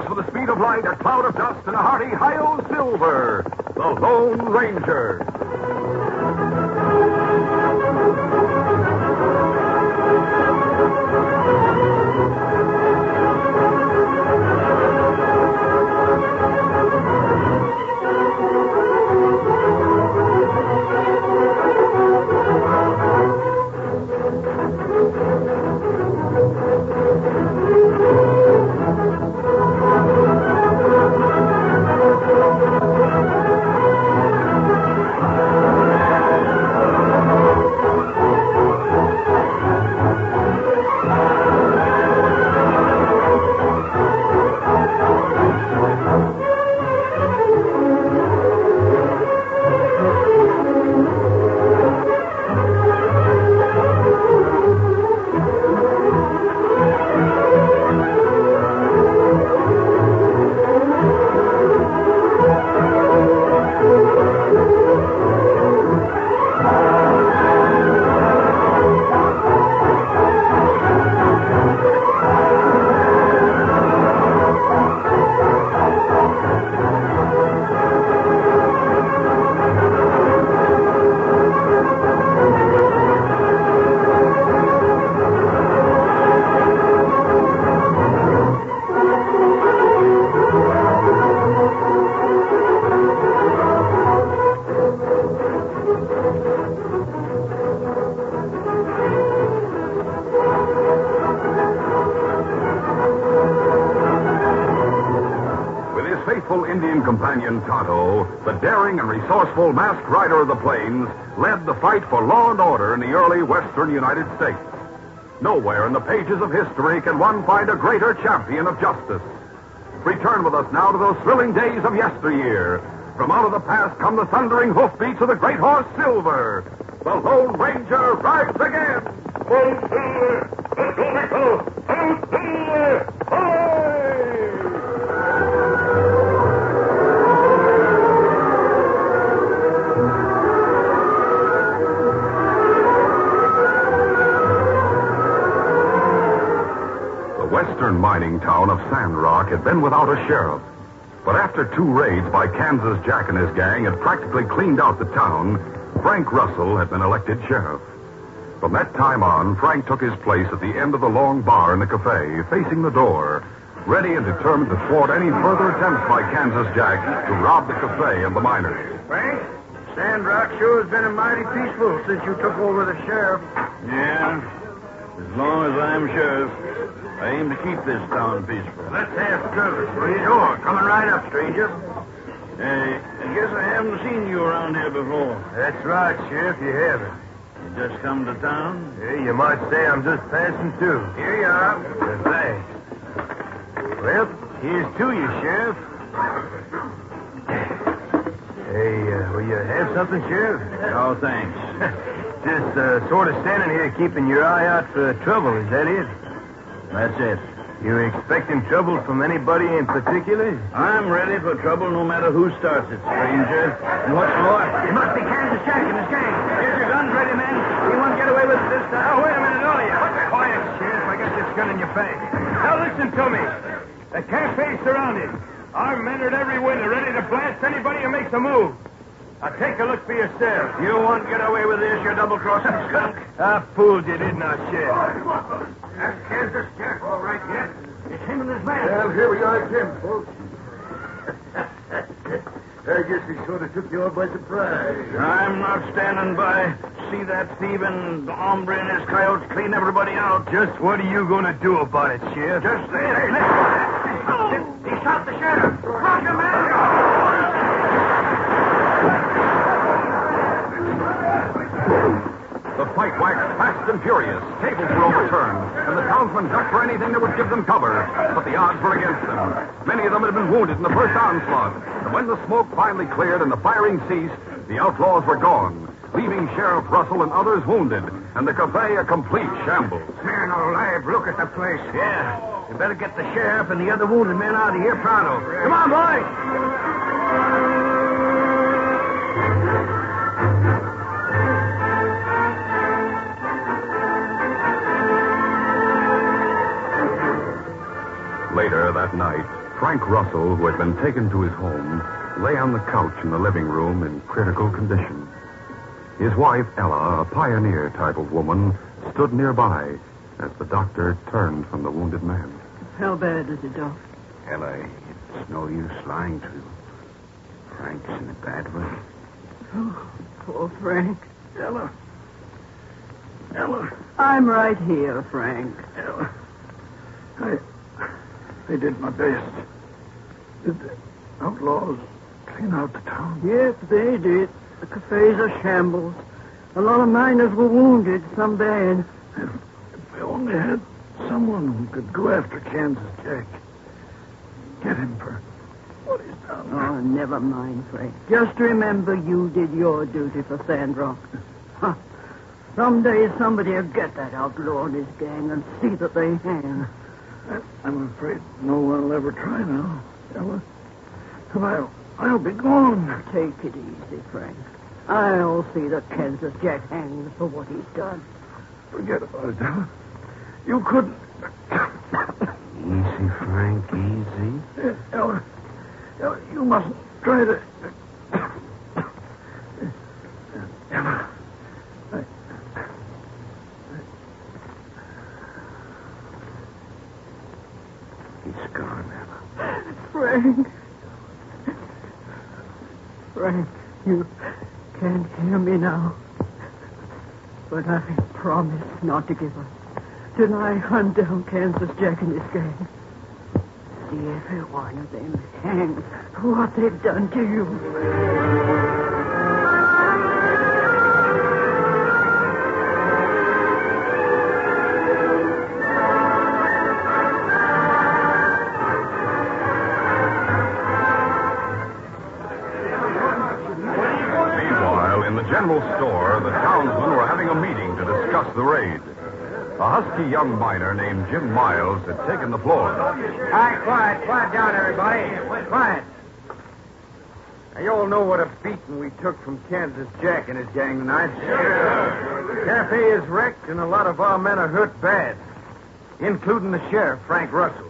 course with the speed of light, a cloud of dust, and a hearty hi-yo silver, the Lone Ranger. Indian companion Tonto, the daring and resourceful masked rider of the plains, led the fight for law and order in the early western United States. Nowhere in the pages of history can one find a greater champion of justice. Return with us now to those thrilling days of yesteryear. From out of the past come the thundering hoofbeats of the great horse Silver. The Lone Ranger rides again. Oh, Silver! Let's go, Nico! Oh, Silver! Away! Western mining town of Sandrock had been without a sheriff. But after 2 raids by Kansas Jack and his gang had practically cleaned out the town, Frank Russell had been elected sheriff. From that time on, Frank took his place at the end of the long bar in the cafe, facing the door, ready and determined to thwart any further attempts by Kansas Jack to rob the cafe and the miners. Frank, Sandrock sure has been mighty peaceful since you took over the sheriff. Yeah, as long as I'm sheriff. I aim to keep this town peaceful. Let's have service. Where you going? Coming right up, stranger. I guess I haven't seen you around here before. That's right, Sheriff. You haven't. You just come to town? Yeah, you might say I'm just passing through. Here you are. Thanks. Well, here's to you, Sheriff. Hey, will you have something, Sheriff? No, thanks. Just sort of standing here keeping your eye out for trouble, is that it? That's it. You expecting trouble from anybody in particular? I'm ready for trouble no matter who starts it, stranger. And what's more? It must be Kansas Jack and his gang. Get your guns ready, men. We won't get away with it this time. Oh, wait a minute, all of you. Quiet, Sheriff. I got this gun in your bag. Now listen to me. The cafe's surrounded. Our men are at every window, ready to blast anybody who makes a move. Now take a look for yourself. You won't get away with this, you double-crossing skunk. I fooled you, didn't I, Sheriff? That's Kansas Jack, all right, yet. It's him and his man. Well, here we are again, folks. I guess we sort of took you all by surprise. I'm not standing by. See that thieving hombre and his coyotes clean everybody out. Just what are you going to do about it, Sheriff? Just this. Hey, listen. He shot the sheriff. Roger, man. The fight waxed fast and furious. Tables were overturned, and the townsmen ducked for anything that would give them cover. But the odds were against them. Many of them had been wounded in the first onslaught. And when the smoke finally cleared and the firing ceased, the outlaws were gone, leaving Sheriff Russell and others wounded, and the cafe a complete shambles. Man alive, look at the place. Yeah, you better get the sheriff and the other wounded men out of here pronto. Come on, boys. Later that night, Frank Russell, who had been taken to his home, lay on the couch in the living room in critical condition. His wife, Ella, a pioneer type of woman, stood nearby as the doctor turned from the wounded man. How bad is it, Doc? Ella, it's no use lying to you. Frank's in a bad way. Oh, poor Frank. Ella. I'm right here, Frank. Ella. I did my best. Did the outlaws clean out the town? Yes, they did. The cafes are shambles. A lot of miners were wounded, some bad. If we only had someone who could go after Kansas Jack. Get him for what he's done. Oh, never mind, Frank. Just remember you did your duty for Sandrock. Huh. Someday somebody will get that outlaw and his gang and see that they hang. I'm afraid no one will ever try now, Ella. And I'll be gone. Take it easy, Frank. I'll see that Kansas Jack hangs for what he's done. Forget about it, Ella. You couldn't. Easy, Frank, easy. Ella, you mustn't try to. Ella, He's gone, Ella. Frank. Frank, you can't hear me now. But I promise not to give up. Till I hunt down Kansas Jack and his gang. See every one of them hang for what they've done to you. Meanwhile, in the general store, the townsmen were having a meeting to discuss the raid. A husky young miner named Jim Miles had taken the floor. All right, quiet down, everybody. Quiet. Now, you all know what a beating we took from Kansas Jack and his gang tonight. Sure. The cafe is wrecked, and a lot of our men are hurt bad, including the sheriff, Frank Russell.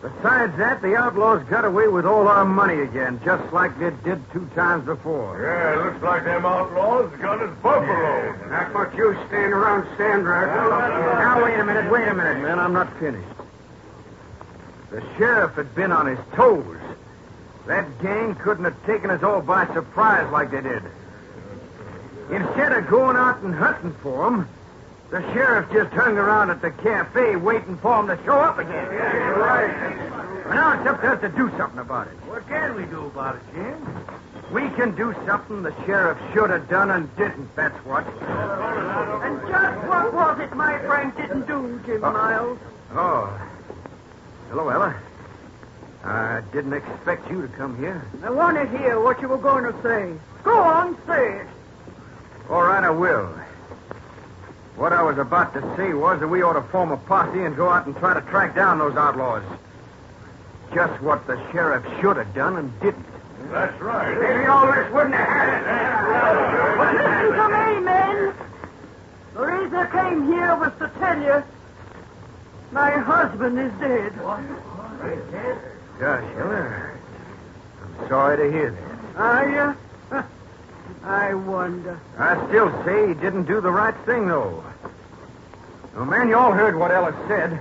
Besides that, the outlaws got away with all our money again, just like they did 2 times before. Yeah, it looks like them outlaws got us buffalo. Not much use staying around Sandrock. Now, wait a minute, man. I'm not finished. The sheriff had been on his toes. That gang couldn't have taken us all by surprise like they did. Instead of going out and hunting for them, the sheriff just hung around at the cafe waiting for them to show up again. Yeah, you're right. Well, now it's up to us to do something about it. What can we do about it, Jim? We can do something the sheriff should have done and didn't, that's what. And just what was it my Frank didn't do, Jim Miles? Oh. Hello, Ella. I didn't expect you to come here. I want to hear what you were going to say. Go on, say it. All right, I will. What I was about to say was that we ought to form a posse and go out and try to track down those outlaws. Just what the sheriff should have done and didn't. That's right. Maybe all this wouldn't have happened. Listen to me, men. The reason I came here was to tell you my husband is dead. Gosh, Ella, I'm sorry to hear that. Are you? I wonder. I still say he didn't do the right thing, though. Well, man, you all heard what Ella said.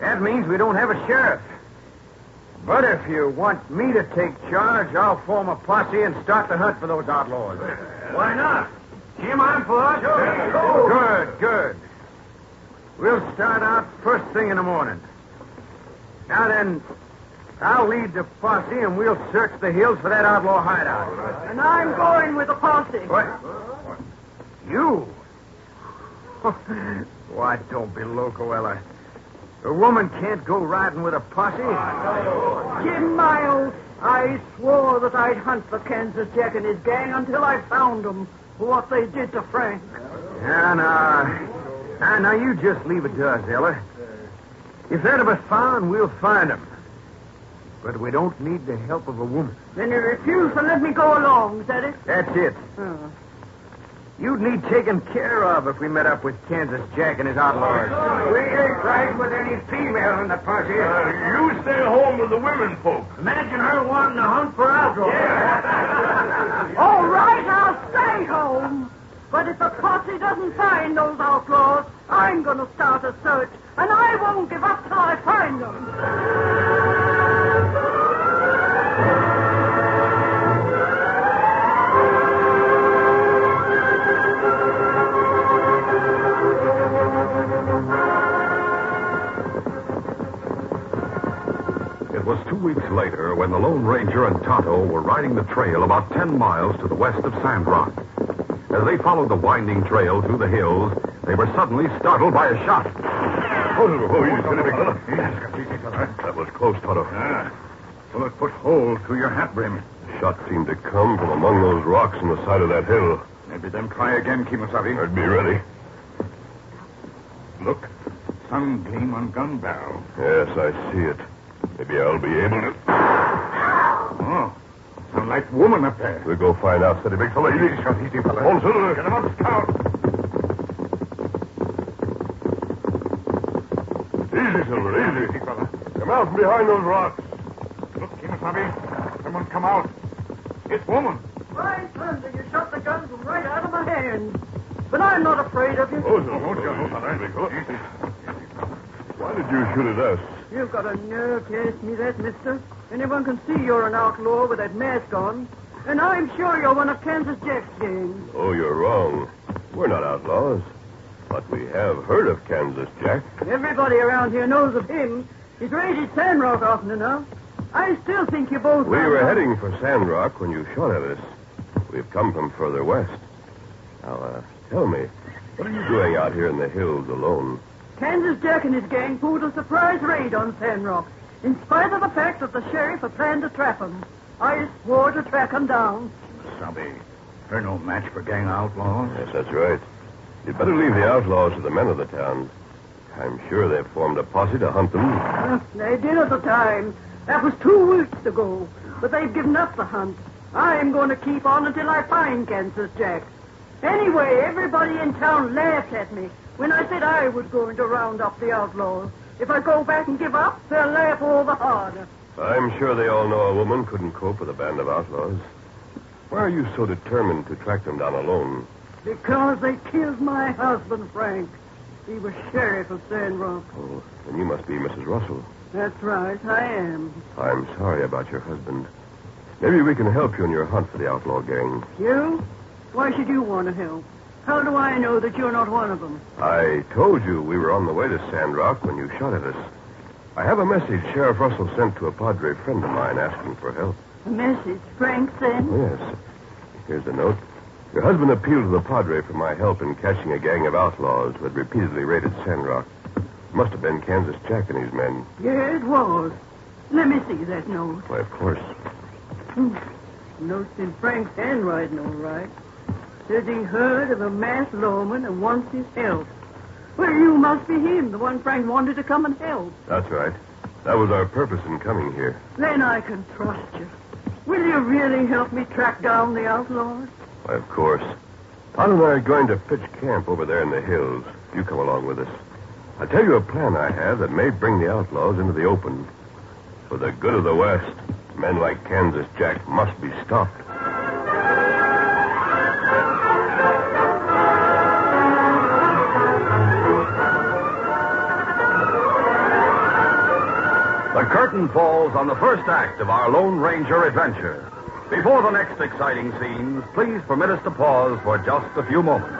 That means we don't have a sheriff. But if you want me to take charge, I'll form a posse and start the hunt for those outlaws. Why not? Jim, I'm for it. Good. We'll start out first thing in the morning. Now then, I'll lead the posse and we'll search the hills for that outlaw hideout. And I'm going with the posse. What? You? Why, don't be loco, Ella. A woman can't go riding with a posse. Jim Miles, I swore that I'd hunt for Kansas Jack and his gang until I found them for what they did to Frank. Now, you just leave it to us, Ella. If they're to be found, we'll find them. But we don't need the help of a woman. Then you refuse to let me go along, is that it? That's it. Oh. You'd need taken care of if we met up with Kansas Jack and his outlaws. We ain't riding with any female in the posse. You stay home with the women folk. Imagine her wanting to hunt for outlaws. All right, I'll stay home. But if the posse doesn't find those outlaws, I'm going to start a search, and I won't give up till I find them. It was 2 weeks later when the Lone Ranger and Tonto were riding the trail about 10 miles to the west of Sandrock. As they followed the winding trail through the hills, they were suddenly startled by a shot. You silly big fella. That was close, Tonto. Bullet put hole through your hat brim. The shot seemed to come from among those rocks on the side of that hill. Maybe them try again, Kemosabe. I'd be ready. Look, sun gleam on gun barrel. Yes, I see it. Maybe I'll be able to... Oh, sound like woman up there. We'll go find out, steady big fella. Easy, shot, easy, fella. Hold, Silver. Get him up, Scout. Easy, Silver, easy. Easy, fella. Come out from behind those rocks. Look, Kemosabe. Someone come out. It's woman. By thunder, you shot the gun from right out of my hand. But I'm not afraid of you. Oh, Silver. Big fella. Why did you shoot at us? You've got a nerve to ask me that, mister. Anyone can see you're an outlaw with that mask on. And I'm sure you're one of Kansas Jack's gang. Oh, you're wrong. We're not outlaws. But we have heard of Kansas Jack. Everybody around here knows of him. He's raided Sandrock often enough. I still think you both... We were heading for Sandrock when you shot at us. We've come from further west. Now, tell me, what are you doing out here in the hills alone? Kansas Jack and his gang pulled a surprise raid on Sandrock, in spite of the fact that the sheriff had planned to trap him. I swore to track him down. Kemosabe, they're no match for gang outlaws. Yes, that's right. You'd better leave the outlaws to the men of the town. I'm sure they've formed a posse to hunt them. They did at the time. That was 2 weeks ago. But they've given up the hunt. I'm going to keep on until I find Kansas Jack. Anyway, everybody in town laughed at me when I said I was going to round up the outlaws. If I go back and give up, they'll laugh all the harder. I'm sure they all know a woman couldn't cope with a band of outlaws. Why are you so determined to track them down alone? Because they killed my husband, Frank. He was sheriff of Sandrock. Oh, then you must be Mrs. Russell. That's right, I am. I'm sorry about your husband. Maybe we can help you in your hunt for the outlaw gang. You? Why should you want to help? How do I know that you're not one of them? I told you we were on the way to Sandrock when you shot at us. I have a message Sheriff Russell sent to a Padre friend of mine asking for help. A message Frank sent? Yes. Here's the note. Your husband appealed to the Padre for my help in catching a gang of outlaws who had repeatedly raided Sandrock. Must have been Kansas Jack and his men. Yeah, it was. Let me see that note. Why, of course. Note's in Frank's handwriting, all right. Says he heard of a masked lawman and wants his help. Well, you must be him, the one Frank wanted to come and help. That's right. That was our purpose in coming here. Then I can trust you. Will you really help me track down the outlaws? Why, of course. Todd and I are going to pitch camp over there in the hills. You come along with us. I'll tell you a plan I have that may bring the outlaws into the open. For the good of the West, men like Kansas Jack must be stopped. The curtain falls on the first act of our Lone Ranger adventure. Before the next exciting scenes, please permit us to pause for just a few moments.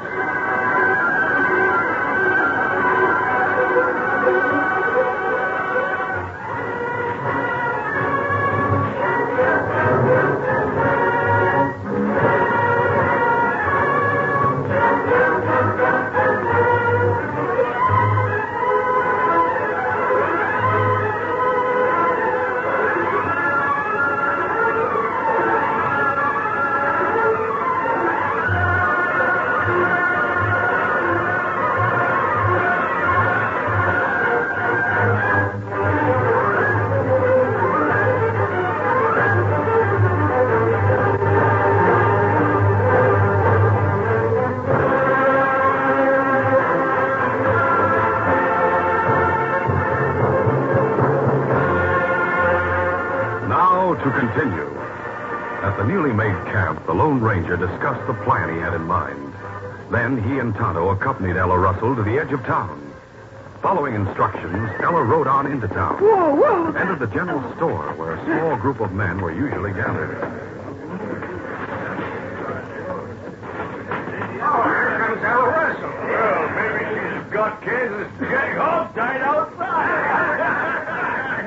to continue. At the newly made camp, the Lone Ranger discussed the plan he had in mind. Then he and Tonto accompanied Ella Russell to the edge of town. Following instructions, Ella rode on into town. Whoa! Entered the general store where a small group of men were usually gathered. Here comes Ella Russell. Well, maybe she's got Kansas Jack all died outside.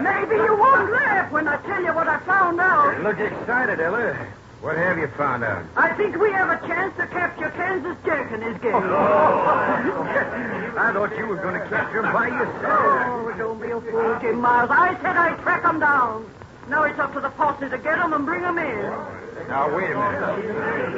Maybe you won't laugh when I tell you what I found out. You look excited, Ella. What have you found out? I think we have a chance to capture Kansas Jack and his gang. I thought you were going to capture him by yourself. Oh, don't be a fool, Jim Miles. I said I'd track them down. Now it's up to the posse to get them and bring them in. Now, wait a minute.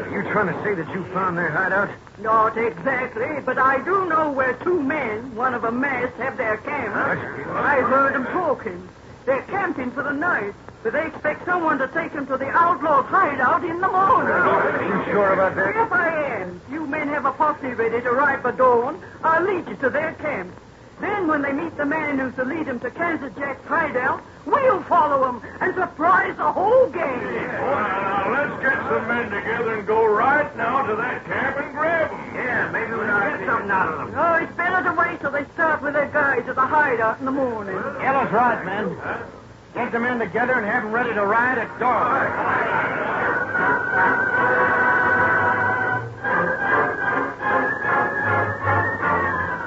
Are you trying to say that you found their hideout? Not exactly, but I do know where two men, one of them masked, have their camp. I heard them talking. They're camping for the night, but they expect someone to take them to the outlaws' hideout in the morning. Are you sure about that? Yes, I am. You men have a posse ready to ride by dawn. I'll lead you to their camp. Then, when they meet the man who's to lead them to Kansas Jack's hideout, we'll follow them and surprise the whole gang. Now, let's get some men together and go right now to that camp and grab them. Yeah, maybe we'll get something out of them. Oh, it's better to wait till they start with their guides at the hideout in the morning. Ella's right, man. Get the men together and have them ready to ride at dawn.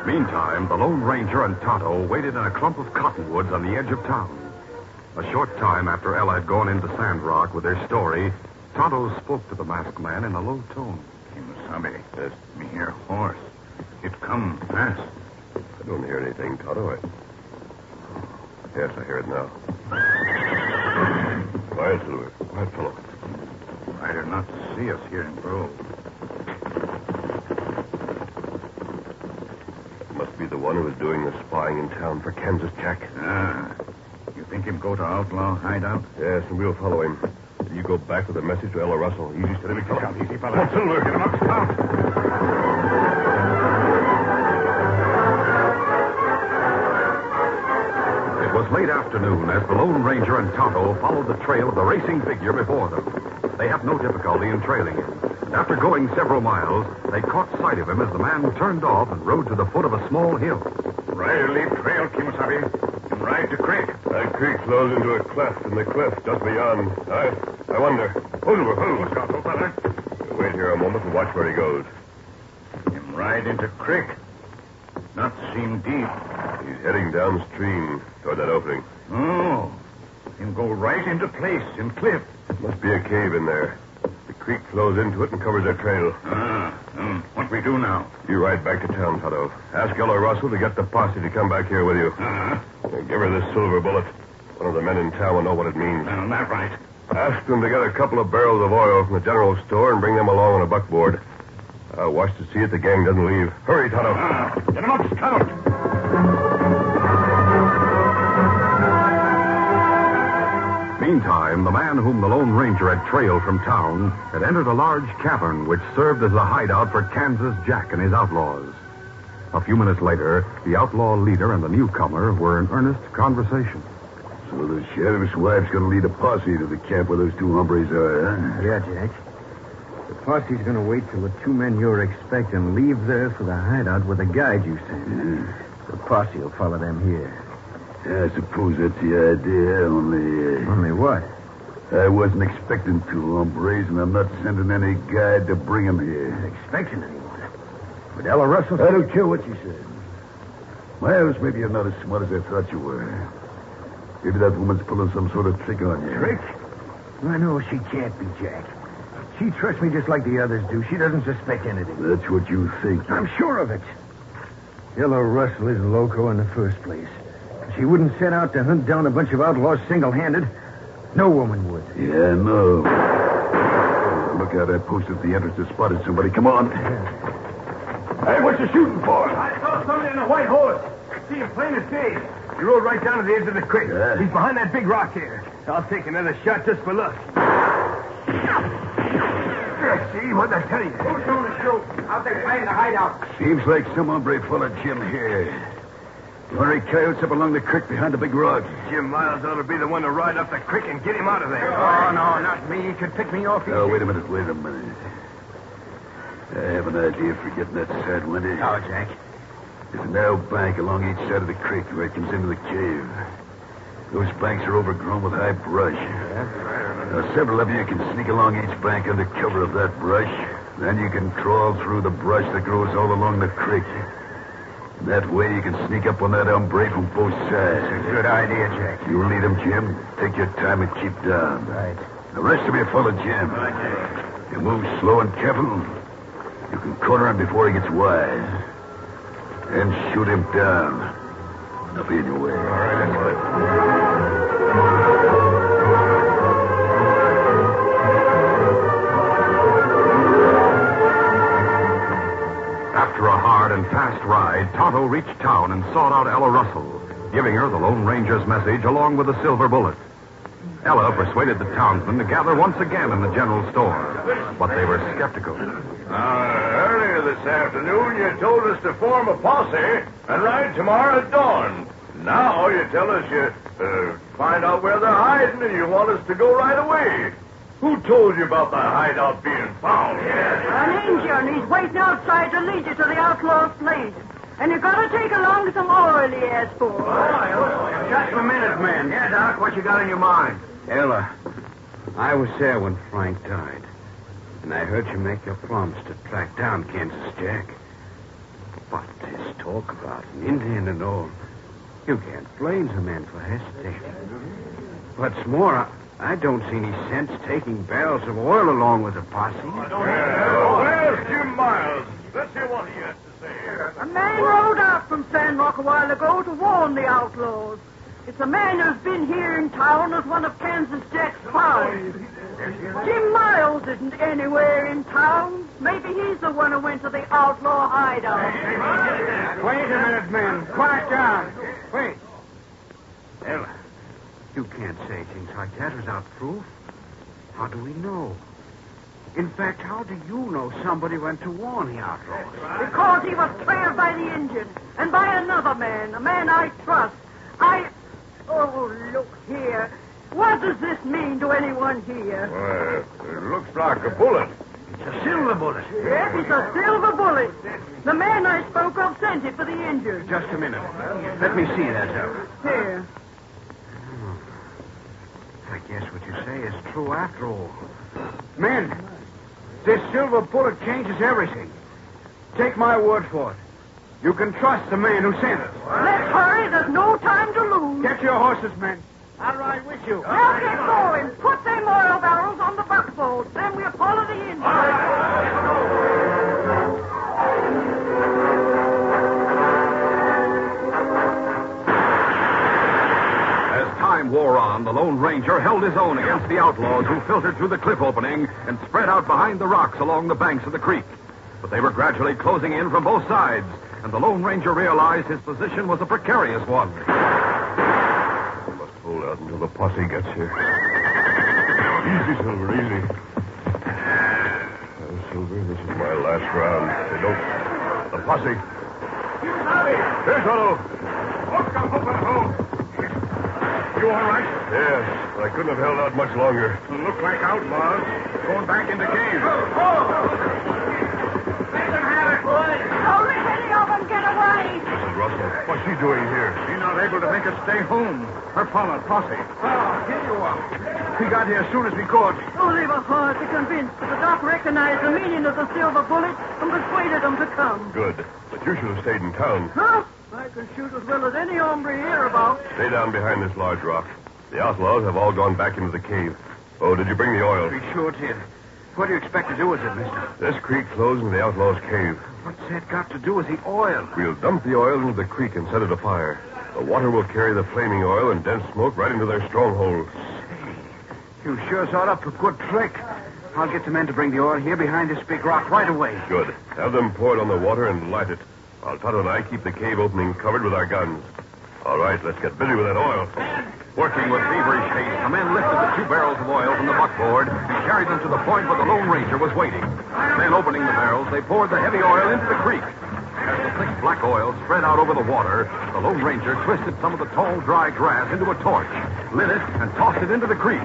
Meantime, the Lone Ranger and Tonto waited in a clump of cottonwoods on the edge of town. A short time after Ella had gone into Sandrock with their story, Tonto spoke to the masked man in a low tone. Kimasabi, me hear horse. It come fast. I don't hear anything, Tonto. Yes, I hear it now. Quiet, Silver. Quiet, fellow. Rider not to see us here in Grove. That must be the one who is doing the spying in town for Kansas Jack. Ah. You think him go to outlaw hideout? Yes, and we'll follow him. You go back with a message to Ella Russell. Easy, steady, fella. Easy, fella. Come on, Silver. Get him up, stop. It was late afternoon as the Lone Ranger and Tonto followed the trail of the racing figure before them. They had no difficulty in trailing him. And after going several miles, they caught sight of him as the man turned off and rode to the foot of a small hill. Rider leave trail, Kimasabi, and ride to creek. That creek flows into a cleft in the cliff just beyond. I wonder. Hold over, hold. Look out, fella. Wait here a moment and watch where he goes. Him ride into creek. Not seem deep. He's heading downstream toward that opening. Oh. Him go right into place in cliff. Must be a cave in there. The creek flows into it and covers their trail. What we do now? You ride back to town, Tonto. Ask Ella Russell to get the posse to come back here with you. Give her this silver bullet. One of the men in town will know what it means. That right. Ask them to get a couple of barrels of oil from the general store and bring them along on a buckboard. I'll watch to see that the gang doesn't leave. Hurry, Tonto. Get him up, scout. Meantime, the man whom the Lone Ranger had trailed from town had entered a large cavern which served as a hideout for Kansas Jack and his outlaws. A few minutes later, the outlaw leader and the newcomer were in earnest conversation. So the sheriff's wife's going to lead a posse to the camp where those two hombres are, huh? Yeah, Jack. The posse's going to wait till the two men you're expecting leave there for the hideout with the guide you sent. The posse will follow them here. Yeah, I suppose that's the idea, only... Only what? I wasn't expecting two hombres, and I'm not sending any guide to bring them here. Not expecting anyone. But Ella Russell... I don't care what you said. Miles, maybe you're not as smart as I thought you were. Maybe that woman's pulling some sort of trick on you. Trick? I know she can't be, Jack. She trusts me just like the others do. She doesn't suspect anything. That's what you think. I'm sure of it. Ella Russell isn't loco in the first place. She wouldn't set out to hunt down a bunch of outlaws single-handed. No woman would. Yeah, I know. Look out, I posted at the entrance to spotted somebody. Come on. Hey, what you shooting for? I saw somebody on a white horse. See him plain as day. He rode right down to the edge of the creek. Yeah. He's behind that big rock here. I'll take another shot just for luck. See, what'd I tell you? Who's going to shoot? Out there playing the hideout. Seems like some hombre followed Jim here. Hurry, coyotes up along the creek behind the big rock. Jim Miles ought to be the one to ride up the creek and get him out of there. Oh, no, not me. He could pick me off. Oh, wait a minute. I have an idea for getting that sidewinder. How, Jack? There's a narrow bank along each side of the creek where it comes into the cave. Those banks are overgrown with high brush. Now, several of you can sneak along each bank under cover of that brush. Then you can crawl through the brush that grows all along the creek. That way you can sneak up on that hombre from both sides. That's a good idea, Jack. You lead him, Jim. Take your time and keep down. Right. The rest of you follow Jim. You move slow and careful. You can corner him before he gets wise. And shoot him down. I'll be in your way. All right, that's right. After a hard and fast ride, Tonto reached town and sought out Ella Russell, giving her the Lone Ranger's message along with the silver bullet. Ella persuaded the townsmen to gather once again in the general store, but they were skeptical. Earlier this afternoon, you told us to form a posse and ride tomorrow at dawn. Now you tell us you find out where they're hiding and you want us to go right away. Who told you about the hideout being found? An Indian. He's waiting outside to lead you to the outlaw's place. And you gotta take along some oil he asked for. Just a minute, man. Yeah, Doc, what you got in your mind? Ella, I was there when Frank died. And I heard you make your promise to track down Kansas Jack. But this talk about an Indian and all, you can't blame the man for hesitating. What's more, I don't see any sense taking barrels of oil along with the posse. Where's Jim Miles? Let's hear what he has to say. A man rode out from Sandrock a while ago to warn the outlaws. It's a man who's been here in town as one of Kansas Jack's spies. Jim Miles isn't anywhere in town. Maybe he's the one who went to the outlaw hideout. Wait a minute, men. Quiet down. Wait. Ella, you can't say things like that without proof. How do we know? In fact, how do you know somebody went to warn the outlaws? Because he was trailed by the Indian and by another man, a man I trust. Oh, look here. What does this mean to anyone here? Well, it looks like a bullet. It's a silver bullet. Yes, it's a silver bullet. The man I spoke of sent it for the injured. Just a minute. Let me see that, Ella. Here. I guess what you say is true after all. Men, this silver bullet changes everything. Take my word for it. You can trust the man who sent it. Let's hurry. There's no time to lose. Get your horses, men. I'll ride with you. Now get going. Put them oil barrels on the buckboard. Then we'll follow the Indian. As time wore on, the Lone Ranger held his own against the outlaws who filtered through the cliff opening and spread out behind the rocks along the banks of the creek. But they were gradually closing in from both sides, and the Lone Ranger realized his position was a precarious one. We must hold out until the posse gets here. Easy, Silver, easy. Silver, this is my last round. They don't... The posse. Here, Tonto. You all right? Yes, but I couldn't have held out much longer. Look like outlaws. Going back into cave. Don't let any of them get away. Mrs. Russell, what's she doing here? She's not able to make us stay home. Her posse. Oh, here you are. We got here as soon as we could. Oh, they were hard to convince, but the doc recognized the meaning of the silver bullet and persuaded them to come. Good. But you should have stayed in town. Huh? I can shoot as well as any hombre hereabouts. Stay down behind this large rock. The outlaws have all gone back into the cave. Oh, did you bring the oil? We sure did. What do you expect to do with it, mister? This creek flows into the outlaws' cave. What's that got to do with the oil? We'll dump the oil into the creek and set it afire. The water will carry the flaming oil and dense smoke right into their stronghold. You sure thought up a good trick. I'll get the men to bring the oil here behind this big rock right away. Good. Have them pour it on the water and light it. While Tonto and I keep the cave opening covered with our guns. All right, let's get busy with that oil. Working with feverish haste, the men lifted the 2 barrels of oil from the buckboard and carried them to the point where the Lone Ranger was waiting. Then, opening the barrels, they poured the heavy oil into the creek. As the thick black oil spread out over the water, the Lone Ranger twisted some of the tall, dry grass into a torch, lit it, and tossed it into the creek.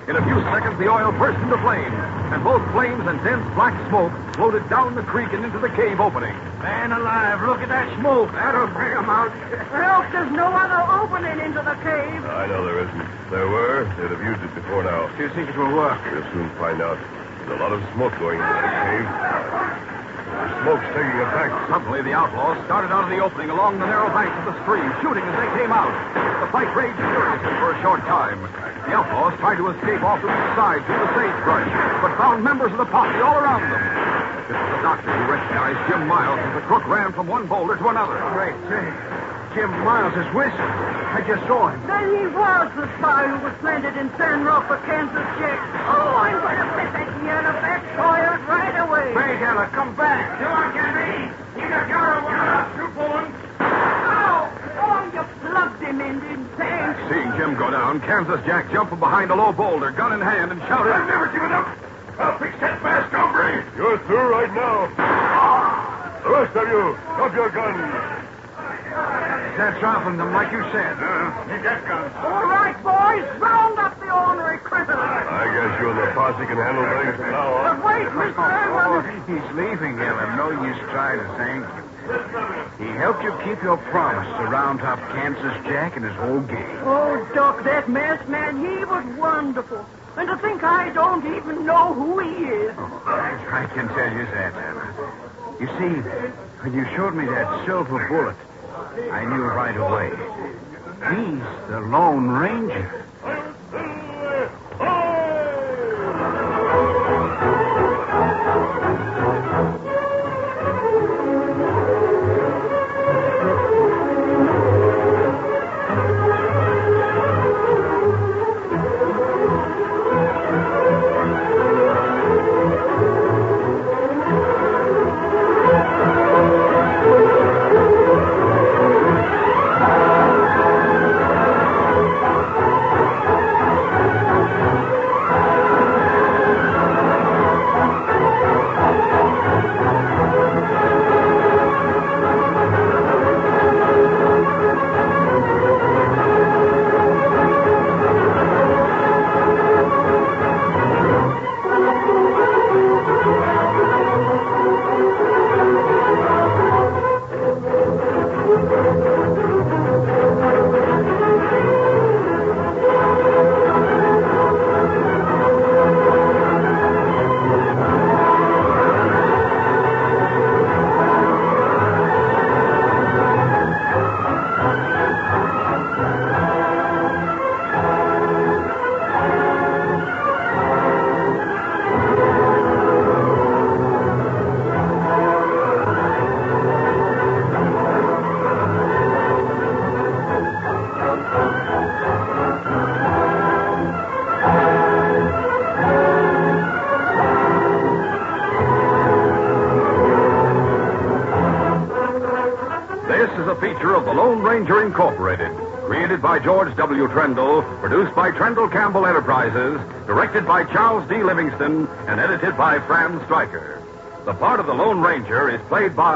In a few seconds, the oil burst into flames, and both flames and dense black smoke floated down the creek and into the cave opening. Man alive, look at that smoke. That'll bring 'em out. Well, there's no other opening into the cave. I know there isn't. If there were, they'd have used it before now. Do you think it will work? We'll soon find out. There's a lot of smoke going into that cave. The smoke's taking effect. Suddenly, the outlaws started out of the opening along the narrow banks of the stream, shooting as they came out. The fight raged furiously for a short time. The outlaws tried to escape off to the side through the sagebrush, but found members of the posse all around them. It was the doctor who recognized Jim Miles as the crook ran from one boulder to another. Great. Jim Miles is whistling. I just saw him. Then he was the spy who was planted in Sandrock for Kansas Jack. Oh, I'm going to put that yellow backfired right away. Hey, Ella, come back. You won't get me. You got your one up. You pulling. Oh, you plugged him in, didn't you? Seeing Jim go down, Kansas Jack jumped from behind a low boulder, gun in hand, and shouted, I've never given up. I'll fix that mask, hombre. You're through right now. The rest of you, drop your guns. That's off them, like you said. You got guns. All right, boys, round up the ornery criminal. I guess you and the posse can handle things from now But on. wait, Mr. Edwards. He's leaving, Ella. No use trying to thank you. He helped you keep your promise to round up Kansas Jack and his whole gang. Oh, Doc, that masked man, he was wonderful. And to think I don't even know who he is. I can tell you that, Ella. You see, when you showed me that silver bullet, I knew right away. He's the Lone Ranger. Feature of the Lone Ranger Incorporated. Created by George W. Trendle, produced by Trendle Campbell Enterprises, directed by Charles D. Livingston, and edited by Fran Stryker. The part of the Lone Ranger is played by